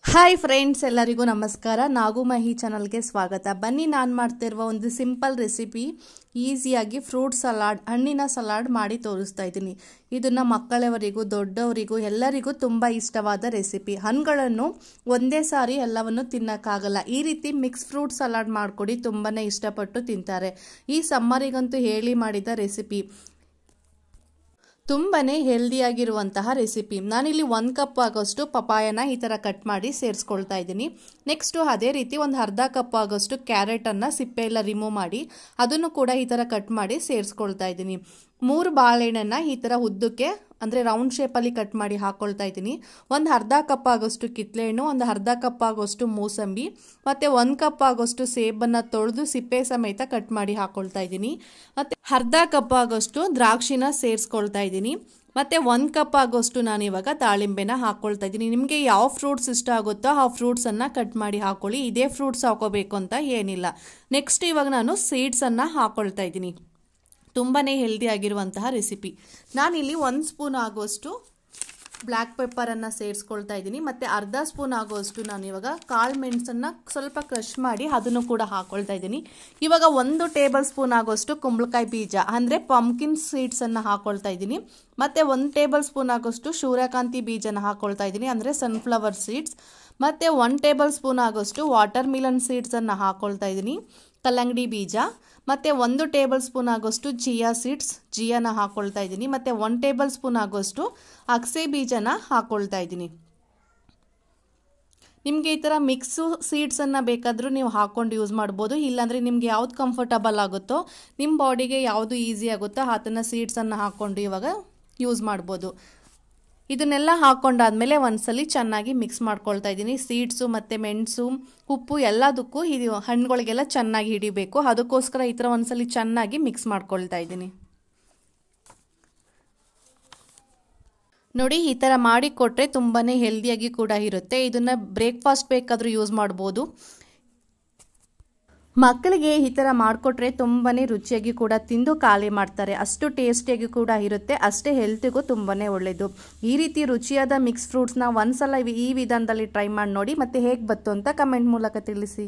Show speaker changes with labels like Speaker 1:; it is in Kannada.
Speaker 1: ಹಾಯ್ ಫ್ರೆಂಡ್ಸ್, ಎಲ್ಲರಿಗೂ ನಮಸ್ಕಾರ. ನಾಗುಮಹಿ ಚಾನಲ್ಗೆ ಸ್ವಾಗತ. ಬನ್ನಿ, ನಾನು ಮಾಡ್ತಿರುವ ಒಂದು ಸಿಂಪಲ್ ರೆಸಿಪಿ, ಈಸಿಯಾಗಿ ಫ್ರೂಟ್ ಸಲಾಡ್, ಹಣ್ಣಿನ ಸಲಾಡ್ ಮಾಡಿ ತೋರಿಸ್ತಾ ಇದ್ದೀನಿ. ಇದನ್ನು ಮಕ್ಕಳವರಿಗೂ ದೊಡ್ಡವರಿಗೂ ಎಲ್ಲರಿಗೂ ತುಂಬ ಇಷ್ಟವಾದ ರೆಸಿಪಿ. ಹಣ್ಣುಗಳನ್ನು ಒಂದೇ ಸಾರಿ ಎಲ್ಲವನ್ನು ತಿನ್ನೋಕ್ಕಾಗಲ್ಲ. ಈ ರೀತಿ ಮಿಕ್ಸ್ ಫ್ರೂಟ್ ಸಲಾಡ್ ಮಾಡಿಕೊಡಿ, ತುಂಬಾ ಇಷ್ಟಪಟ್ಟು ತಿಂತಾರೆ. ಈ ಸಮ್ಮರಿಗಂತೂ ಹೇಳಿ ಮಾಡಿದ ರೆಸಿಪಿ. ತುಂಬಾನೇ ಹೆಲ್ದಿಯಾಗಿರುವಂತಹ ರೆಸಿಪಿ. ನಾನಿಲ್ಲಿ 1 ಕಪ್ ಆಗೋಷ್ಟು ಪಪಾಯನ ಈ ಥರ ಕಟ್ ಮಾಡಿ ಸೇರಿಸ್ಕೊಳ್ತಾ ಇದ್ದೀನಿ. ನೆಕ್ಸ್ಟು ಅದೇ ರೀತಿ ಒಂದು ಅರ್ಧ ಕಪ್ ಆಗೋಷ್ಟು ಕ್ಯಾರೆಟನ್ನು ಸಿಪ್ಪೆ ಎಲ್ಲ ರಿಮೂವ್ ಮಾಡಿ ಅದನ್ನು ಕೂಡ ಈ ಥರ ಕಟ್ ಮಾಡಿ ಸೇರಿಸ್ಕೊಳ್ತಾ ಇದ್ದೀನಿ. 3 ಬಾಳೆಹಣ್ಣನ್ನು ಈ ಥರ ಉದ್ದಕ್ಕೆ ಅಂದರೆ ರೌಂಡ್ ಶೇಪಲ್ಲಿ ಕಟ್ ಮಾಡಿ ಹಾಕ್ಕೊಳ್ತಾ ಇದ್ದೀನಿ. ಒಂದು ಅರ್ಧ ಕಪ್ ಆಗೋಷ್ಟು ಕಿತ್ತಳೆಹಣ್ಣು, ಒಂದು ಅರ್ಧ ಕಪ್ ಆಗೋಷ್ಟು ಮೂಸಂಬಿ ಮತ್ತು 1 ಕಪ್ ಆಗೋಷ್ಟು ಸೇಬನ್ನು ತೊಳೆದು ಸಿಪ್ಪೆ ಸಮೇತ ಕಟ್ ಮಾಡಿ ಹಾಕ್ಕೊಳ್ತಾ ಇದ್ದೀನಿ. ಮತ್ತು ಅರ್ಧ ಕಪ್ ಆಗೋಷ್ಟು ದ್ರಾಕ್ಷಿನ ಸೇರಿಸ್ಕೊಳ್ತಾ ಇದ್ದೀನಿ. ಮತ್ತು 1 ಕಪ್ ಆಗೋಷ್ಟು ನಾನಿವಾಗ ದಾಳಿಂಬೆನ ಹಾಕ್ಕೊಳ್ತಾ ಇದ್ದೀನಿ. ನಿಮಗೆ ಯಾವ ಫ್ರೂಟ್ಸ್ ಇಷ್ಟ ಆಗುತ್ತೋ ಆ ಫ್ರೂಟ್ಸನ್ನು ಕಟ್ ಮಾಡಿ ಹಾಕ್ಕೊಳ್ಳಿ. ಇದೇ ಫ್ರೂಟ್ಸ್ ಹಾಕೋಬೇಕು ಅಂತ ಏನಿಲ್ಲ. ನೆಕ್ಸ್ಟ್ ಇವಾಗ ನಾನು ಸೀಡ್ಸನ್ನು ಹಾಕ್ಕೊಳ್ತಾ ಇದ್ದೀನಿ. ತುಂಬಾ ಹೆಲ್ದಿ ಆಗಿರುವಂತಹ ರೆಸಿಪಿ. ನಾನಿಲ್ಲಿ 1 ಸ್ಪೂನ್ ಆಗುವಷ್ಟು ಬ್ಲ್ಯಾಕ್ ಪೆಪ್ಪರನ್ನು ಸೇರಿಸ್ಕೊಳ್ತಾ ಇದ್ದೀನಿ. ಮತ್ತು ಅರ್ಧ ಸ್ಪೂನ್ ಆಗುವಷ್ಟು ನಾನು ಇವಾಗ ಕಾಳು ಮೆಣಸನ್ನು ಸ್ವಲ್ಪ ಕ್ರಷ್ ಮಾಡಿ ಅದನ್ನು ಕೂಡ ಹಾಕ್ಕೊಳ್ತಾ ಇದ್ದೀನಿ. ಇವಾಗ 1 ಟೇಬಲ್ ಸ್ಪೂನ್ ಆಗುವಷ್ಟು ಕುಂಬಳಕಾಯಿ ಬೀಜ ಅಂದರೆ ಪಂಪ್ಕಿನ್ ಸೀಡ್ಸನ್ನು ಹಾಕ್ಕೊಳ್ತಾ ಇದ್ದೀನಿ. ಮತ್ತು 1 ಟೇಬಲ್ ಸ್ಪೂನ್ ಆಗೋಷ್ಟು ಸೂರ್ಯಕಾಂತಿ ಬೀಜನ ಹಾಕ್ಕೊಳ್ತಾ ಇದ್ದೀನಿ, ಅಂದರೆ ಸನ್ಫ್ಲವರ್ ಸೀಡ್ಸ್. ಮತ್ತು 1 ಟೇಬಲ್ ಸ್ಪೂನ್ ಆಗೋಷ್ಟು ವಾಟರ್ ಮಿಲನ್ ಸೀಡ್ಸನ್ನು ಹಾಕ್ಕೊಳ್ತಾ ಇದ್ದೀನಿ, ಕಲ್ಲಂಗಡಿ ಬೀಜ. ಮತ್ತು 1 ಟೇಬಲ್ ಸ್ಪೂನ್ ಆಗೋಷ್ಟು ಚಿಯಾ ಸೀಡ್ಸ್, ಜಿಯಾನ ಹಾಕ್ಕೊಳ್ತಾ ಇದ್ದೀನಿ. ಮತ್ತು 1 ಟೇಬಲ್ ಸ್ಪೂನ್ ಆಗೋಷ್ಟು ಅಗಸೆ ಬೀಜನ ಹಾಕ್ಕೊಳ್ತಾ ಇದ್ದೀನಿ. ನಿಮಗೆ ಈ ಥರ ಮಿಕ್ಸು ಸೀಡ್ಸನ್ನು ಬೇಕಾದರೂ ನೀವು ಹಾಕ್ಕೊಂಡು ಯೂಸ್ ಮಾಡ್ಬೋದು. ಇಲ್ಲಾಂದರೆ ನಿಮಗೆ ಯಾವ್ದು ಕಂಫರ್ಟಬಲ್ ಆಗುತ್ತೋ, ನಿಮ್ಮ ಬಾಡಿಗೆ ಯಾವುದು ಈಸಿ ಆಗುತ್ತೋ ಅದನ್ನು ಸೀಡ್ಸನ್ನು ಹಾಕ್ಕೊಂಡು ಇವಾಗ ಯೂಸ್ ಮಾಡ್ಬೋದು. ಇದನ್ನೆಲ್ಲ ಹಾಕ್ಕೊಂಡಾದ್ಮೇಲೆ ಒಂದ್ಸಲಿ ಚೆನ್ನಾಗಿ ಮಿಕ್ಸ್ ಮಾಡ್ಕೊಳ್ತಾ ಇದ್ದೀನಿ. ಸೀಡ್ಸು ಮತ್ತು ಮೆಣಸು, ಉಪ್ಪು ಎಲ್ಲದಕ್ಕೂ ಇದು ಹಣ್ಣುಗಳಿಗೆಲ್ಲ ಚೆನ್ನಾಗಿ ಹಿಡಿಬೇಕು. ಅದಕ್ಕೋಸ್ಕರ ಈ ಥರ ಒಂದ್ಸಲಿ ಚೆನ್ನಾಗಿ ಮಿಕ್ಸ್ ಮಾಡ್ಕೊಳ್ತಾ ಇದ್ದೀನಿ. ನೋಡಿ, ಈ ಥರ ಮಾಡಿ ಕೊಟ್ಟರೆ ತುಂಬಾ ಹೆಲ್ದಿಯಾಗಿ ಕೂಡ ಇರುತ್ತೆ. ಇದನ್ನು ಬ್ರೇಕ್ಫಾಸ್ಟ್ ಬೇಕಾದರೂ ಯೂಸ್ ಮಾಡ್ಬೋದು. ಮಕ್ಕಳಿಗೆ ಈ ಥರ ಮಾಡಿಕೊಟ್ರೆ ತುಂಬಾ ರುಚಿಯಾಗಿ ಕೂಡ ತಿಂದು ಖಾಲಿ ಮಾಡ್ತಾರೆ. ಅಷ್ಟು ಟೇಸ್ಟಿಯಾಗಿ ಕೂಡ ಇರುತ್ತೆ, ಅಷ್ಟೇ ಹೆಲ್ತಿಗೂ ತುಂಬಾ ಒಳ್ಳೆಯದು. ಈ ರೀತಿ ರುಚಿಯಾದ ಮಿಕ್ಸ್ ಫ್ರೂಟ್ಸ್ನ ಒಂದ್ಸಲ ಈ ವಿಧಾನದಲ್ಲಿ ಟ್ರೈ ಮಾಡಿ ನೋಡಿ. ಮತ್ತು ಹೇಗೆ ಬಂತು ಅಂತ ಕಮೆಂಟ್ ಮೂಲಕ ತಿಳಿಸಿ.